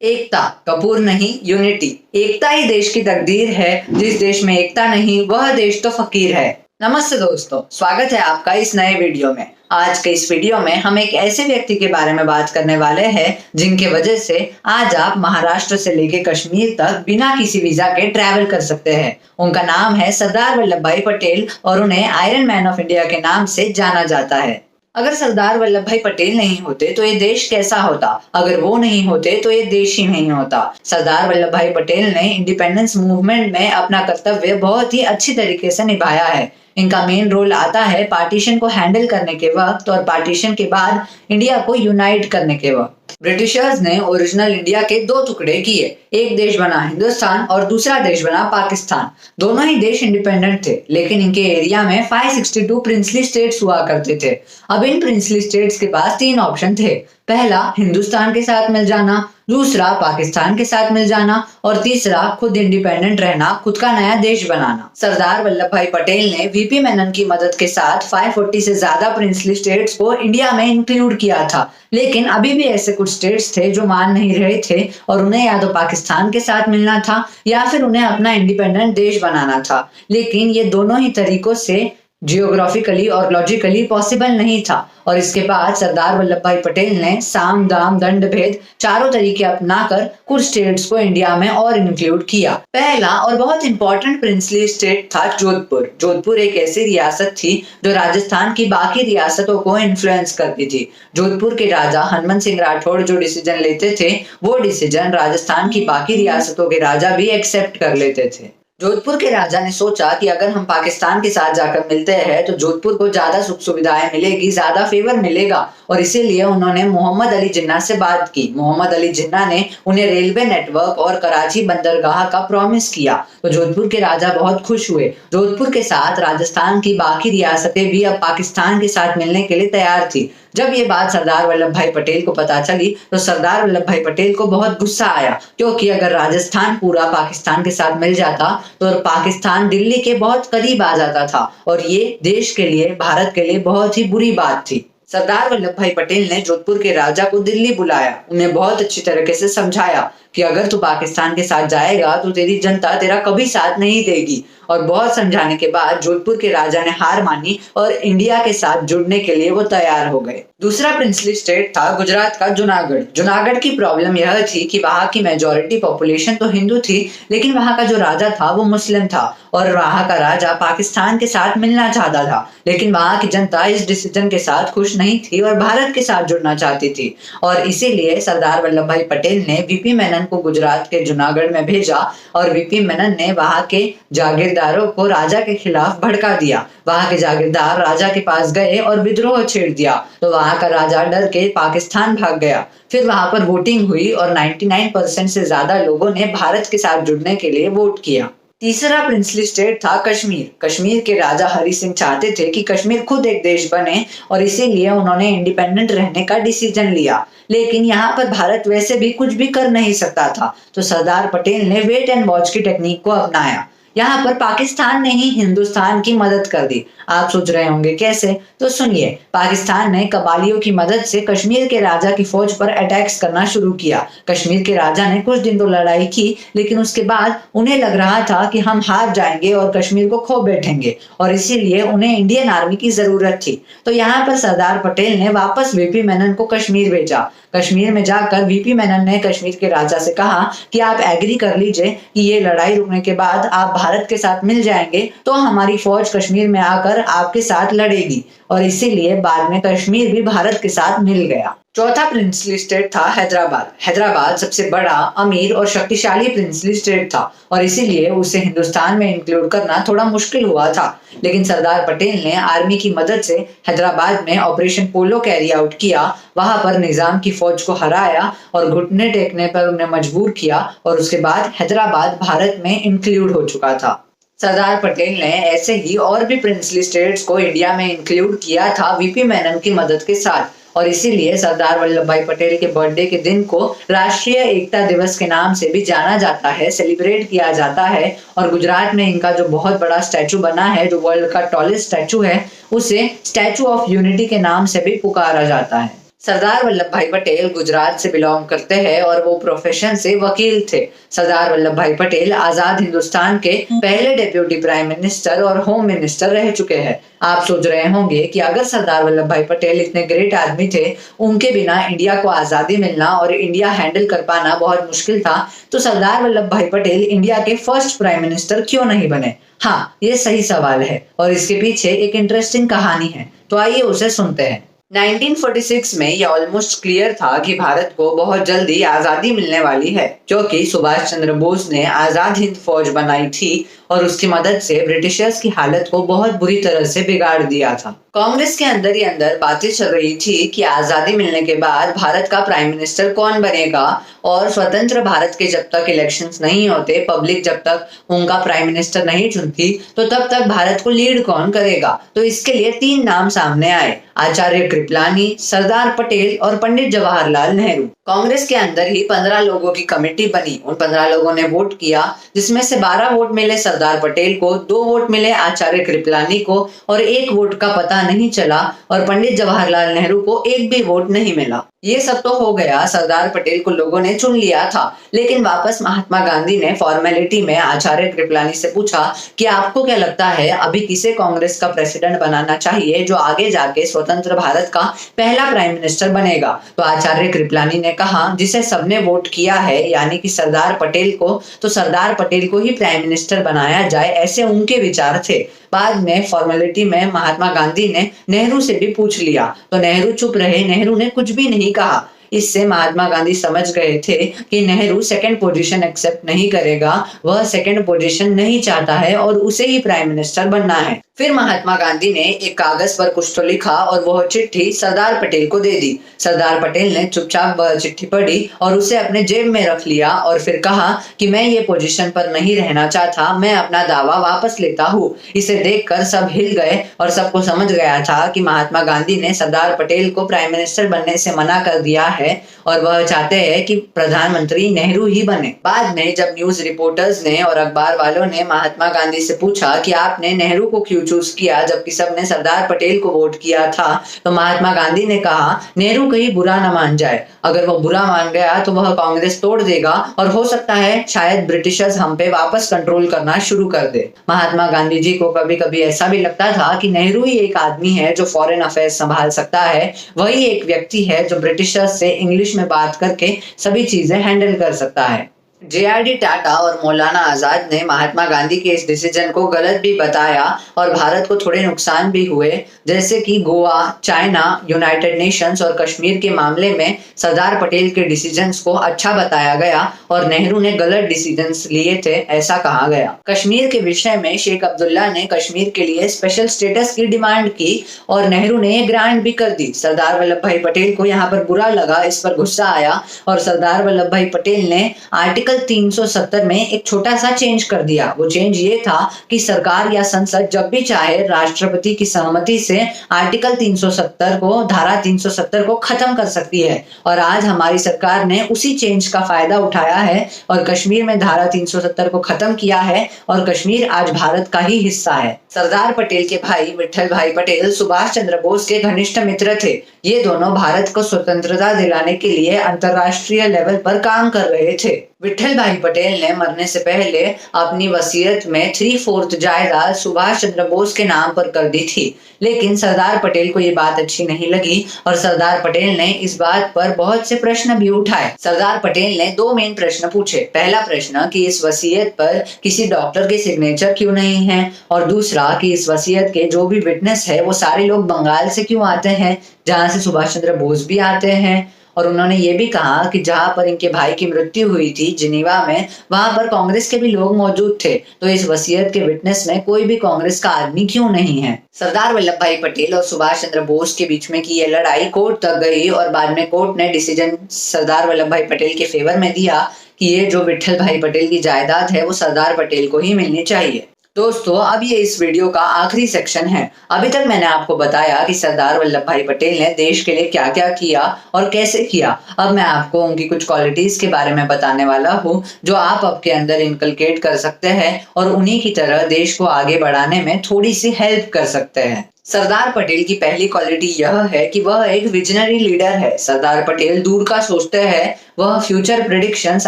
एकता कपूर नहीं, यूनिटी। एकता ही देश की तकदीर है, जिस देश में एकता नहीं वह देश तो फकीर है। नमस्ते दोस्तों, स्वागत है आपका इस नए वीडियो में। आज के इस वीडियो में हम एक ऐसे व्यक्ति के बारे में बात करने वाले हैं जिनके वजह से आज आप महाराष्ट्र से लेकर कश्मीर तक बिना किसी वीजा के ट्रैवल कर सकते हैं। उनका नाम है सरदार वल्लभ भाई पटेल और उन्हें आयरन मैन ऑफ इंडिया के नाम से जाना जाता है। अगर सरदार वल्लभ भाई पटेल नहीं होते तो ये देश कैसा होता, अगर वो नहीं होते तो ये देश ही नहीं होता। सरदार वल्लभ भाई पटेल ने इंडिपेंडेंस मूवमेंट में अपना कर्तव्य बहुत ही अच्छी तरीके से निभाया है। इनका मेन रोल आता है पार्टीशन को हैंडल करने के वक्त और पार्टीशन के बाद इंडिया को यूनाइट करने के वक्त। ब्रिटिशर्स ने ओरिजिनल इंडिया के दो टुकड़े किए, एक देश बना हिंदुस्तान और दूसरा देश बना पाकिस्तान। दोनों ही देश इंडिपेंडेंट थे, लेकिन इनके एरिया में 562 प्रिंसली स्टेट्स हुआ करते थे। अब इन प्रिंसली स्टेट्स के पास तीन ऑप्शन थे। पहला हिंदुस्तान के साथ मिल जाना, दूसरा पाकिस्तान के साथ मिल जाना और तीसरा खुद इंडिपेंडेंट रहना, खुद का नया देश बनाना। सरदार वल्लभ भाई पटेल ने वीपी मेनन की मदद के साथ 540 से ज्यादा प्रिंसली स्टेट्स को इंडिया में इंक्लूड किया था, लेकिन अभी भी ऐसे कुछ स्टेट्स थे जो मान नहीं रहे थे और उन्हें या तो पाकिस्तान के साथ मिलना था या फिर उन्हें अपना इंडिपेंडेंट देश बनाना था। लेकिन ये दोनों ही तरीकों से जियोग्राफिकली और लॉजिकली पॉसिबल नहीं था और इसके बाद सरदार वल्लभ भाई पटेल ने साम दाम दंड भेद चारों तरीके अपनाकर कुछ स्टेट्स को इंडिया में और इंक्लूड किया। पहला और बहुत इंपॉर्टेंट प्रिंसली स्टेट था जोधपुर। जोधपुर एक ऐसी रियासत थी जो राजस्थान की बाकी रियासतों को इन्फ्लुएंस करती थी। जोधपुर के राजा हनुमंत सिंह राठौड़ जो डिसीजन लेते थे वो डिसीजन राजस्थान की बाकी रियासतों के राजा भी एक्सेप्ट कर लेते थे। जोधपुर के राजा ने सोचा कि अगर हम पाकिस्तान के साथ जाकर मिलते हैं तो जोधपुर को ज्यादा सुख सुविधाएं मिलेगी, ज्यादा फेवर मिलेगा और इसीलिए उन्होंने मोहम्मद अली जिन्ना से बात की। मोहम्मद अली जिन्ना ने उन्हें रेलवे नेटवर्क और कराची बंदरगाह का प्रॉमिस किया तो जोधपुर के राजा बहुत खुश हुए। जोधपुर के साथ राजस्थान की बाकी रियासतें भी अब पाकिस्तान के साथ मिलने के लिए तैयार थी। जब ये बात सरदार वल्लभ भाई पटेल को पता चली तो सरदार वल्लभ भाई पटेल को बहुत गुस्सा आया, क्योंकि अगर राजस्थान पूरा पाकिस्तान के साथ मिल जाता तो पाकिस्तान दिल्ली के बहुत करीब आ जाता था और ये देश के लिए, भारत के लिए बहुत ही बुरी बात थी। सरदार वल्लभ भाई पटेल ने जोधपुर के राजा को दिल्ली बुलाया, उन्हें बहुत अच्छी तरीके से समझाया कि अगर तू पाकिस्तान के साथ जाएगा तो तेरी जनता तेरा कभी साथ नहीं देगी। और बहुत समझाने के बाद जोधपुर के राजा ने हार मानी और इंडिया के साथ जुड़ने के लिए वो तैयार हो गए। दूसरा प्रिंसली स्टेट था गुजरात का जूनागढ़। जूनागढ़ की प्रॉब्लम यह थी कि वहां की मेजॉरिटी पॉपुलेशन तो हिंदू थी, लेकिन वहां का जो राजा था वो मुस्लिम था और वहां का राजा पाकिस्तान के साथ मिलना चाहता था, लेकिन वहां की जनता इस डिसीजन के साथ खुश नहीं थी और भारत के साथ जुड़ना चाहती थी। और इसीलिए सरदार वल्लभ भाई पटेल ने वीपी मेनन को गुजरात के जूनागढ़ में भेजा और वीपी मेनन ने वहां के जागीरदारों को राजा के खिलाफ भड़का दिया। वहां के जागीरदार राजा के पास गए और विद्रोह छेड़ दिया तो वहां का राजा डर के पाकिस्तान भाग गया। फिर वहां पर वोटिंग हुई और 99% से ज्यादा लोगों ने भारत के साथ जुड़ने के लिए वोट किया। तीसरा प्रिंसली स्टेट था कश्मीर। कश्मीर के राजा हरि सिंह चाहते थे कि कश्मीर खुद एक देश बने और इसीलिए उन्होंने इंडिपेंडेंट रहने का डिसीजन लिया, लेकिन यहाँ पर भारत वैसे भी कुछ भी कर नहीं सकता था तो सरदार पटेल ने वेट एंड वॉच की टेक्निक को अपनाया। यहाँ पर पाकिस्तान ने ही हिंदुस्तान की मदद कर दी। आप सोच रहे होंगे कैसे, तो सुनिए। पाकिस्तान ने कबालियों की मदद से कश्मीर के राजा की फौज पर अटैक्स करना शुरू किया। कश्मीर के राजा ने कुछ दिन तो लड़ाई की, लेकिन उसके बाद उन्हें लग रहा था कि हम हार जाएंगे और कश्मीर को खो बैठेंगे और इसीलिए उन्हें इंडियन आर्मी की जरूरत थी। तो यहाँ पर सरदार पटेल ने वापस वीपी मेनन को कश्मीर भेजा। कश्मीर में जाकर वीपी मेनन ने कश्मीर के राजा से कहा कि आप एग्री कर लीजिए कि ये लड़ाई रुकने के बाद आप भारत के साथ मिल जाएंगे तो हमारी फौज कश्मीर में आकर आपके साथ लड़ेगी और इसीलिए बाद में कश्मीर भी भारत के साथ मिल गया। चौथा प्रिंसली स्टेट था हैदराबाद। हैदराबाद सबसे बड़ा, अमीर और शक्तिशाली प्रिंसली स्टेट था और इसीलिए उसे हिंदुस्तान में इंक्लूड करना थोड़ा मुश्किल हुआ था, लेकिन सरदार पटेल ने आर्मी की मदद से हैदराबाद में ऑपरेशन पोलो कैरी आउट किया। वहां पर निजाम की फौज को हराया और घुटने टेकने पर उन्हें मजबूर किया और उसके बाद हैदराबाद भारत में इंक्लूड हो चुका था। सरदार पटेल ने ऐसे ही और भी प्रिंसली स्टेट्स को इंडिया में इंक्लूड किया था वीपी मेनन की मदद के साथ और इसीलिए सरदार वल्लभ भाई पटेल के बर्थडे के दिन को राष्ट्रीय एकता दिवस के नाम से भी जाना जाता है, सेलिब्रेट किया जाता है। और गुजरात में इनका जो बहुत बड़ा स्टैचू बना है, जो वर्ल्ड का टॉलेस्ट स्टैचू है, उसे स्टैचू ऑफ यूनिटी के नाम से भी पुकारा जाता है। सरदार वल्लभ भाई पटेल गुजरात से बिलोंग करते हैं और वो प्रोफेशन से वकील थे। सरदार वल्लभ भाई पटेल आजाद हिंदुस्तान के पहले डेप्यूटी प्राइम मिनिस्टर और होम मिनिस्टर रह चुके हैं। आप सोच रहे होंगे कि अगर सरदार वल्लभ भाई पटेल इतने ग्रेट आदमी थे, उनके बिना इंडिया को आजादी मिलना और इंडिया हैंडल कर पाना बहुत मुश्किल था, तो सरदार वल्लभ भाई पटेल इंडिया के फर्स्ट प्राइम मिनिस्टर क्यों नहीं बने? हाँ, ये सही सवाल है और इसके पीछे एक इंटरेस्टिंग कहानी है, तो आइए उसे सुनते हैं। 1946 में यह ऑलमोस्ट क्लियर था कि भारत को बहुत जल्दी आजादी मिलने वाली है, क्योंकि सुभाष चंद्र बोस ने आजाद हिंद फौज बनाई थी और उसकी मदद से ब्रिटिशर्स की हालत को बहुत बुरी तरह से बिगाड़ दिया था। कांग्रेस के अंदर ही अंदर बातें चल रही थी कि आजादी मिलने के बाद भारत का प्राइम मिनिस्टर कौन बनेगा और स्वतंत्र भारत के जब तक इलेक्शंस नहीं होते, पब्लिक जब तक उनका प्राइम मिनिस्टर नहीं चुनती, तो तब तक भारत को लीड कौन करेगा। तो इसके लिए 3 नाम सामने आए, आचार्य कृपलानी, सरदार पटेल और पंडित जवाहरलाल नेहरू। कांग्रेस के अंदर ही 15 लोगों की कमेटी बनी। उन 15 लोगों ने वोट किया, जिसमें से 12 वोट मिले सरदार पटेल को, 2 वोट मिले आचार्य कृपलानी को और 1 वोट का पता नहीं चला और पंडित जवाहरलाल नेहरू को 1 भी वोट नहीं मिला। ये सब तो हो गया, सरदार पटेल को लोगों ने चुन लिया था, लेकिन वापस महात्मा गांधी ने फॉर्मेलिटी में आचार्य कृपलानी से पूछा कि आपको क्या लगता है अभी किसे कांग्रेस का प्रेसिडेंट बनाना चाहिए जो आगे जाके स्वतंत्र भारत का पहला प्राइम मिनिस्टर बनेगा। तो आचार्य कृपलानी ने कहा जिसे सबने वोट किया है, यानी कि सरदार पटेल को, तो सरदार पटेल को ही प्राइम मिनिस्टर बनाया जाए, ऐसे उनके विचार थे। बाद में फॉर्मेलिटी में महात्मा गांधी ने नेहरू से भी पूछ लिया, तो नेहरू चुप रहे, नेहरू ने कुछ भी नहीं कहा। इससे महात्मा गांधी समझ गए थे कि नेहरू सेकंड पोजीशन एक्सेप्ट नहीं करेगा, वह सेकंड पोजीशन नहीं चाहता है और उसे ही प्राइम मिनिस्टर बनना है। फिर महात्मा गांधी ने एक कागज पर कुछ तो लिखा और वह चिट्ठी सरदार पटेल को दे दी। सरदार पटेल ने चुपचाप वह चिट्ठी पढ़ी और उसे अपने जेब में रख लिया और फिर कहा कि मैं ये पोजीशन पर नहीं रहना चाहता, मैं अपना दावा वापस लेता हूँ। इसे देखकर सब हिल गए और सबको समझ गया था कि महात्मा गांधी ने सरदार पटेल को प्राइम मिनिस्टर बनने से मना कर दिया है और वह चाहते हैं कि प्रधानमंत्री नेहरू ही बने। बाद में जब न्यूज रिपोर्टर्स ने और अखबार वालों ने महात्मा गांधी से पूछा कि आपने नेहरू को क्यों चूज किया जबकि सबने सरदार पटेल को वोट किया था, तो महात्मा गांधी ने कहा नेहरू कहीं बुरा न मान जाए, अगर वो बुरा मान गया तो वह कांग्रेस तोड़ देगा और हो सकता है शायद ब्रिटिशर्स हम पे वापस कंट्रोल करना शुरू कर दे। महात्मा गांधी जी को कभी कभी ऐसा भी लगता था कि नेहरू ही एक आदमी है जो फॉरेन अफेयर्स संभाल सकता है, वही एक व्यक्ति है जो ब्रिटिशर्स से इंग्लिश में बात करके सभी चीजें हैंडल कर सकता है। JRD टाटा और मौलाना आजाद ने महात्मा गांधी के इस डिसीजन को गलत भी बताया और भारत को थोड़े नुकसान भी हुए, जैसे कि गोवा, चाइना, यूनाइटेड नेशंस और कश्मीर के मामले में सरदार पटेल के डिसीजंस को अच्छा बताया गया और नेहरू ने गलत डिसीजंस लिए थे, ऐसा कहा गया। कश्मीर के विषय में शेख अब्दुल्ला ने कश्मीर के लिए स्पेशल स्टेटस की डिमांड की और नेहरू ने ये ग्रांट भी कर दी। सरदार वल्लभ भाई पटेल को यहाँ पर बुरा लगा, इस पर गुस्सा आया और सरदार वल्लभ भाई पटेल ने आर्टिकल 370 में एक छोटा सा चेंज कर दिया। वो चेंज ये था कि सरकार या संसद जब भी चाहे राष्ट्रपति की सहमति से आर्टिकल 370 को, धारा 370 को खत्म कर सकती है और आज हमारी सरकार ने उसी चेंज का फायदा उठाया है और कश्मीर में धारा 370 को खत्म किया है और कश्मीर आज भारत का ही हिस्सा है। सरदार पटेल के भाई विट्ठल भाई पटेल सुभाष चंद्र बोस के घनिष्ठ मित्र थे। ये दोनों भारत को स्वतंत्रता दिलाने के लिए अंतरराष्ट्रीय लेवल पर काम कर रहे थे। विट्ठल भाई पटेल ने मरने से पहले अपनी वसीयत में 3/4 जायदाद सुभाष चंद्र बोस के नाम पर कर दी थी, लेकिन सरदार पटेल को ये बात अच्छी नहीं लगी और सरदार पटेल ने इस बात पर बहुत से प्रश्न भी उठाए। सरदार पटेल ने 2 मेन प्रश्न पूछे। पहला प्रश्न कि इस वसीयत पर किसी डॉक्टर के सिग्नेचर क्यों नहीं है और दूसरा कि इस वसीयत के जो भी विटनेस है वो सारे लोग बंगाल से क्यों आते हैं, जहाँ से सुभाष चंद्र बोस भी आते हैं। और उन्होंने ये भी कहा कि जहां पर इनके भाई की मृत्यु हुई थी जिनीवा में, वहां पर कांग्रेस के भी लोग मौजूद थे, तो इस वसीयत के विटनेस में कोई भी कांग्रेस का आदमी क्यों नहीं है। सरदार वल्लभ भाई पटेल और सुभाष चंद्र बोस के बीच में की ये लड़ाई कोर्ट तक गई और बाद में कोर्ट ने डिसीजन सरदार वल्लभ भाई पटेल के फेवर में दिया कि ये जो विट्ठल भाई पटेल की जायदाद है वो सरदार पटेल को ही मिलनी चाहिए। दोस्तों, अब ये इस वीडियो का आखिरी सेक्शन है। अभी तक मैंने आपको बताया कि सरदार वल्लभ भाई पटेल ने देश के लिए क्या क्या किया और कैसे किया। अब मैं आपको उनकी कुछ क्वालिटीज के बारे में बताने वाला हूँ जो आप आपके अंदर इनकलकेट कर सकते हैं और उन्हीं की तरह देश को आगे बढ़ाने में थोड़ी सी हेल्प कर सकते हैं। सरदार पटेल की पहली क्वालिटी यह है कि वह एक विजनरी लीडर है। सरदार पटेल दूर का सोचते हैं, वह फ्यूचर प्रेडिक्शंस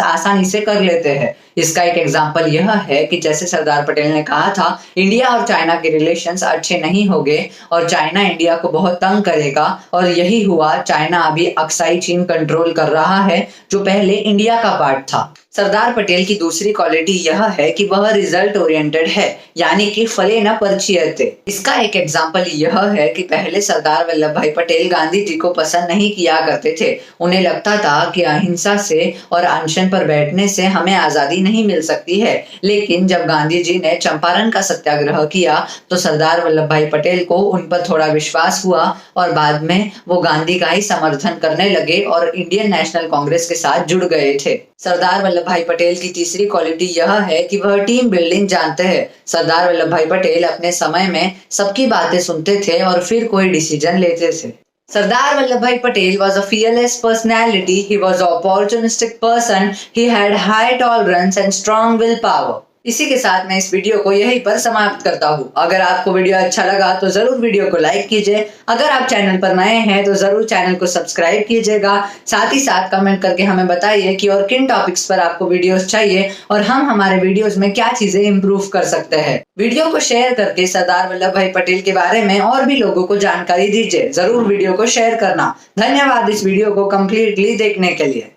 आसानी से कर लेते हैं। इसका एक एग्जांपल यह है कि जैसे सरदार पटेल ने कहा था, इंडिया और चाइना के रिलेशंस अच्छे नहीं होंगे और चाइना इंडिया को बहुत तंग करेगा, और यही हुआ। चाइना अभी अक्साई चीन कंट्रोल कर रहा है, जो पहले इंडिया का पार्ट था। सरदार पटेल की दूसरी क्वालिटी यह है कि वह रिजल्ट ओरिएंटेड है, यानी कि फले न परचीयते। इसका एक एग्जांपल यह है कि पहले सरदार वल्लभ भाई पटेल गांधी जी को पसंद नहीं किया करते थे। उन्हें लगता था कि अहिंसा से और अनशन पर बैठने से हमें आजादी नहीं मिल सकती है। लेकिन जब गांधी जी ने चंपारण का सत्याग्रह किया तो सरदार वल्लभ भाई पटेल को उन पर थोड़ा विश्वास हुआ और बाद में वो गांधी का ही समर्थन करने लगे और इंडियन नेशनल कांग्रेस के साथ जुड़ गए थे। सरदार वल्लभ भाई पटेल की तीसरी क्वालिटी यह है कि वह टीम बिल्डिंग जानते हैं। सरदार वल्लभ भाई पटेल अपने समय में सबकी बातें सुनते थे और फिर कोई डिसीजन लेते थे। Sardar Vallabhbhai Patel was a fearless personality. He was an opportunistic person. He had high tolerance and strong willpower. इसी के साथ मैं इस वीडियो को यहीं पर समाप्त करता हूँ। अगर आपको वीडियो अच्छा लगा तो जरूर वीडियो को लाइक कीजिए। अगर आप चैनल पर नए हैं तो जरूर चैनल को सब्सक्राइब कीजिएगा। साथ ही साथ कमेंट करके हमें बताइए कि और किन टॉपिक्स पर आपको वीडियोस चाहिए और हम हमारे वीडियोस में क्या चीजें इंप्रूव कर सकते हैं। वीडियो को शेयर करके सरदार वल्लभ भाई पटेल के बारे में और भी लोगों को जानकारी दीजिए। जरूर वीडियो को शेयर करना। धन्यवाद इस वीडियो को कम्प्लीटली देखने के लिए।